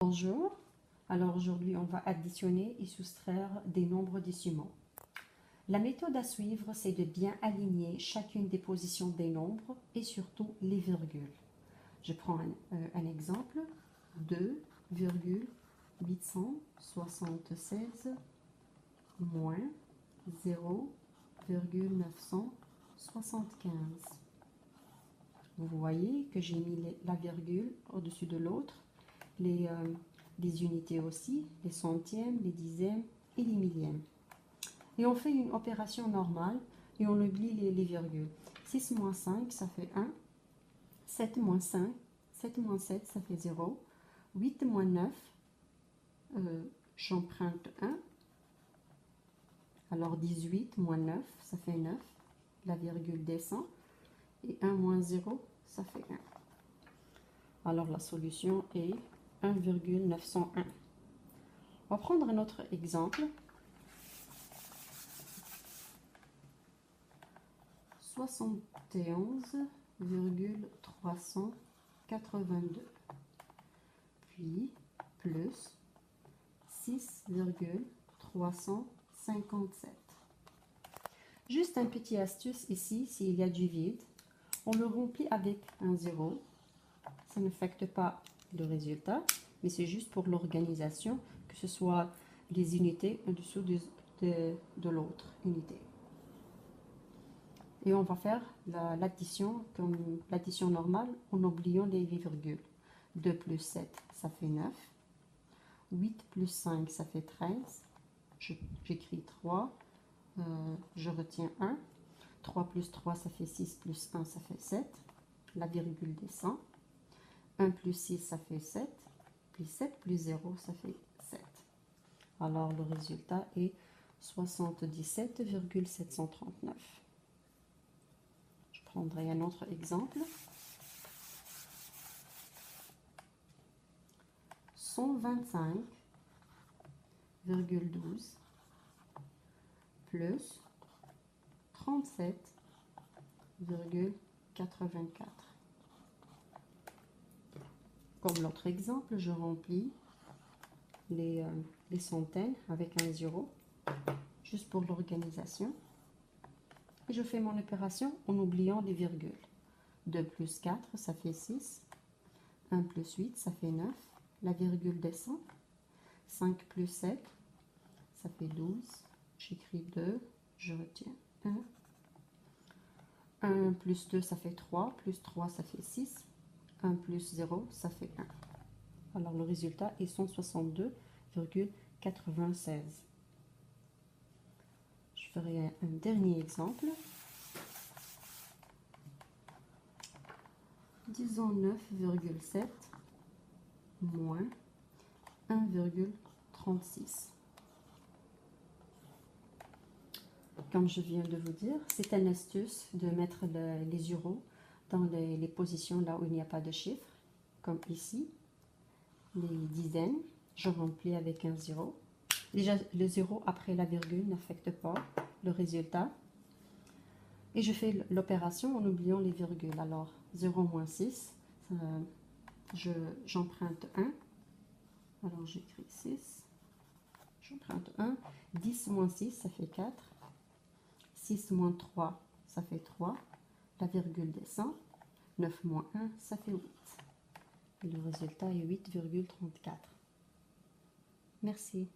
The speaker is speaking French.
Bonjour, alors aujourd'hui on va additionner et soustraire des nombres décimaux. La méthode à suivre, c'est de bien aligner chacune des positions des nombres et surtout les virgules. Je prends un exemple, 2,876 moins 0,975. Vous voyez que j'ai mis la virgule au-dessus de l'autre. Les unités aussi, les centièmes, les dixièmes et les millièmes. Et on fait une opération normale et on oublie les virgules. 6 moins 5, ça fait 1. 7 moins 5, 7 moins 7, ça fait 0. 8 moins 9, j'emprunte 1. Alors 18 moins 9, ça fait 9. La virgule descend. Et 1 moins 0, ça fait 1. Alors la solution est 1,901. On va prendre un autre exemple. 71,382. Puis plus 6,357. Juste un petit astuce ici, s'il y a du vide, on le remplit avec un 0. Ça n'affecte pas le résultat, mais c'est juste pour l'organisation, que ce soit les unités en dessous de l'autre unité. Et on va faire l'addition comme l'addition normale en oubliant les virgules. 2 plus 7, ça fait 9. 8 plus 5, ça fait 13. J'écris 3. Je retiens 1. 3 plus 3, ça fait 6, plus 1, ça fait 7. La virgule descend. 1 plus 6, ça fait 7. Puis 7 plus 0, ça fait 7. Alors le résultat est 77,739. Je prendrai un autre exemple. 125,12 plus 37,84. Comme l'autre exemple, je remplis les centaines avec un 0, juste pour l'organisation. Et je fais mon opération en oubliant les virgules. 2 plus 4, ça fait 6. 1 plus 8, ça fait 9. La virgule descend. 5 plus 7, ça fait 12. J'écris 2, je retiens 1. 1 plus 2, ça fait 3. Plus 3, ça fait 6. 1 plus 0, ça fait 1. Alors le résultat est 162,96. Je ferai un dernier exemple. Disons 9,7 moins 1,36. Comme je viens de vous dire, c'est une astuce de mettre les euros dans les positions là où il n'y a pas de chiffre, comme ici. Les dizaines, je remplis avec un 0. Déjà, le 0 après la virgule n'affecte pas le résultat. Et je fais l'opération en oubliant les virgules. Alors, 0 moins 6, j'emprunte 1. Alors, j'écris 6. J'emprunte 1. 10 moins 6, ça fait 4. 6 moins 3, ça fait 3. La virgule descend. 9 moins 1, ça fait 8. Et le résultat est 8,34. Merci.